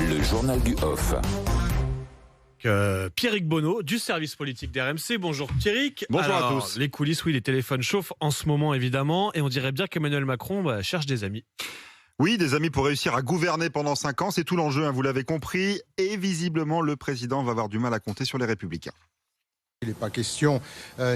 Le journal du off. Pierrick Bonneau du service politique d'RMC. Bonjour Pierrick. Bonjour Alors, à tous. Les coulisses, oui, les téléphones chauffent en ce moment évidemment, et on dirait bien qu'Emmanuel Macron cherche des amis. Oui, des amis pour réussir à gouverner pendant 5 ans, c'est tout l'enjeu, vous l'avez compris. Et visiblement, le président va avoir du mal à compter sur les Républicains. Il n'est pas question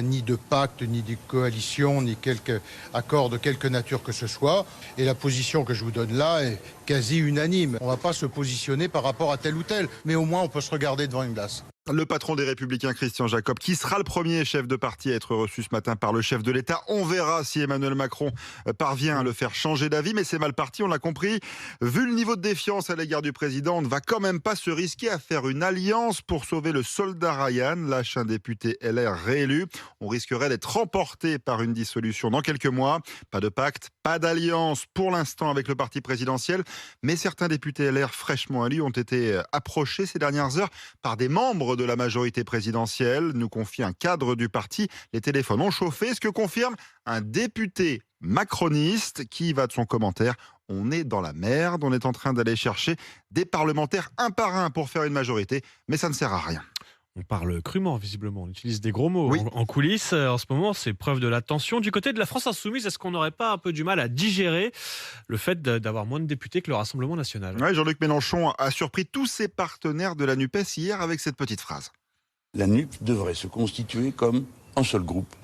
ni de pacte, ni de coalition, ni quelque accord de quelque nature que ce soit. Et la position que je vous donne là est quasi unanime. On ne va pas se positionner par rapport à tel ou tel, mais au moins on peut se regarder devant une glace. Le patron des Républicains, Christian Jacob, qui sera le premier chef de parti à être reçu ce matin par le chef de l'État. On verra si Emmanuel Macron parvient à le faire changer d'avis, mais c'est mal parti, on l'a compris. Vu le niveau de défiance à l'égard du président, on ne va quand même pas se risquer à faire une alliance pour sauver le soldat Ryan, lâche un député LR réélu. On risquerait d'être remporté par une dissolution dans quelques mois. Pas de pacte, pas d'alliance pour l'instant avec le parti présidentiel, mais certains députés LR fraîchement élus ont été approchés ces dernières heures par des membres de la majorité présidentielle, nous confie un cadre du parti. Les téléphones ont chauffé, ce que confirme un député macroniste qui va de son commentaire: on est dans la merde, on est en train d'aller chercher des parlementaires un par un pour faire une majorité, mais ça ne sert à rien. On parle crûment, visiblement. On utilise des gros mots. Oui. En coulisses, en ce moment, c'est preuve de la tension. Du côté de la France Insoumise, est-ce qu'on n'aurait pas un peu du mal à digérer le fait d'avoir moins de députés que le Rassemblement National ? Ouais, Jean-Luc Mélenchon a surpris tous ses partenaires de la NUPES hier avec cette petite phrase. La NUP devrait se constituer comme un seul groupe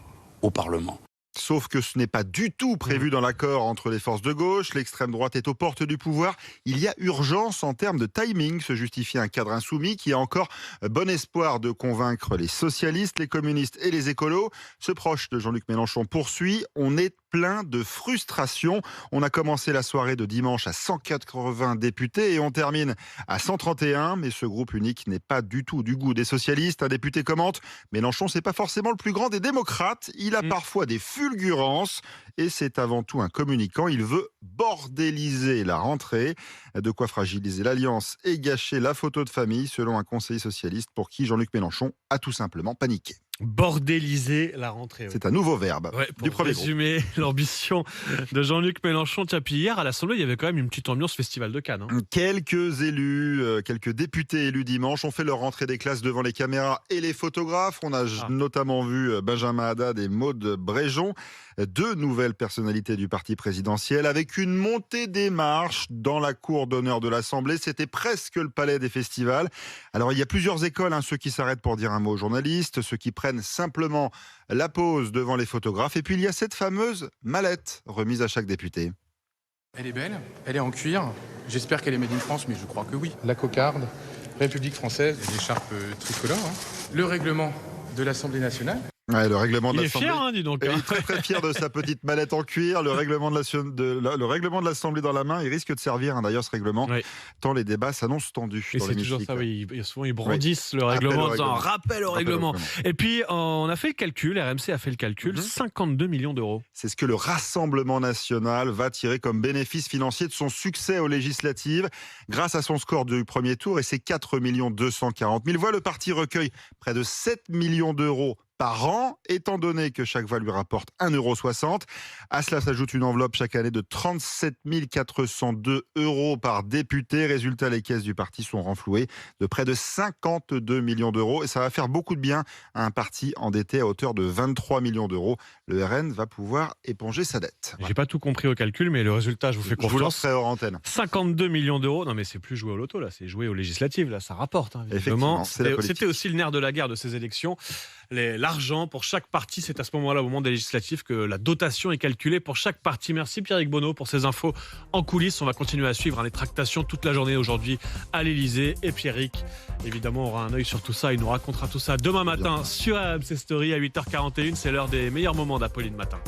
au Parlement. Sauf que ce n'est pas du tout prévu dans l'accord entre les forces de gauche. L'extrême droite est aux portes du pouvoir. Il y a urgence en termes de timing, se justifie un cadre insoumis qui a encore bon espoir de convaincre les socialistes, les communistes et les écolos. Ce proche de Jean-Luc Mélenchon poursuit: on est plein de frustration. On a commencé la soirée de dimanche à 180 députés et on termine à 131. Mais ce groupe unique n'est pas du tout du goût des socialistes. Un député commente: Mélenchon, c'est pas forcément le plus grand des démocrates. Il a parfois des fulgurance et c'est avant tout un communicant. Il veut bordéliser la rentrée, de quoi fragiliser l'alliance et gâcher la photo de famille, selon un conseiller socialiste pour qui Jean-Luc Mélenchon a tout simplement paniqué. Bordéliser la rentrée. Oui. C'est un nouveau verbe du Pour premier groupe. résumer l'ambition de Jean-Luc Mélenchon. Tiens, puis hier à l'Assemblée, il y avait quand même une petite ambiance festival de Cannes. Quelques élus, quelques députés élus dimanche ont fait leur rentrée des classes devant les caméras et les photographes. On a notamment vu Benjamin Haddad et Maud Bréjon, deux nouvelles personnalités du parti présidentiel, avec une montée des marches dans la cour d'honneur de l'Assemblée. C'était presque le palais des festivals. Alors il y a plusieurs écoles, ceux qui s'arrêtent pour dire un mot aux journalistes, ceux qui prennent simplement la pause devant les photographes. Et puis il y a cette fameuse mallette remise à chaque député. Elle est belle, elle est en cuir. J'espère qu'elle est made in France, mais je crois que oui. La cocarde, République française, l'écharpe tricolore. Le règlement de l'Assemblée nationale. Ouais, le règlement de Il est l'Assemblée. fier, dis donc. Il est très très fier de sa petite mallette en cuir, le règlement de l'Assemblée dans la main. Il risque de servir d'ailleurs ce règlement, tant les débats s'annoncent tendus. Et dans c'est toujours l'hémicycle. ça, oui. Souvent ils brandissent le règlement en disant rappel au règlement. Et puis on a fait le calcul, RMC a fait le calcul, 52 millions d'euros. C'est ce que le Rassemblement national va tirer comme bénéfice financier de son succès aux législatives. Grâce à son score du premier tour et ses 4 240 000 voix, le parti recueille près de 7 millions d'euros par an, étant donné que chaque voix lui rapporte 1,60 €. À cela s'ajoute une enveloppe chaque année de 37 402 € par député. Résultat, les caisses du parti sont renflouées de près de 52 millions d'euros. Et ça va faire beaucoup de bien à un parti endetté à hauteur de 23 millions d'euros. Le RN va pouvoir éponger sa dette. J'ai pas tout compris au calcul, mais le résultat, je vous fais confiance. Je vous lancerai hors antenne. 52 millions d'euros. Non, mais c'est plus jouer au loto, là. C'est jouer aux législatives, là. Ça rapporte, Effectivement, C'était aussi le nerf de la guerre de ces élections. L'argent pour chaque parti, c'est à ce moment-là, au moment des législatives, que la dotation est calculée pour chaque parti. Merci Pierrick Bonneau pour ces infos en coulisses. On va continuer à suivre les tractations toute la journée aujourd'hui à l'Elysée. Et Pierrick, évidemment, aura un œil sur tout ça. Il nous racontera tout ça demain matin sur RMC Story à 8h41. C'est l'heure des meilleurs moments d'Apolline Matin.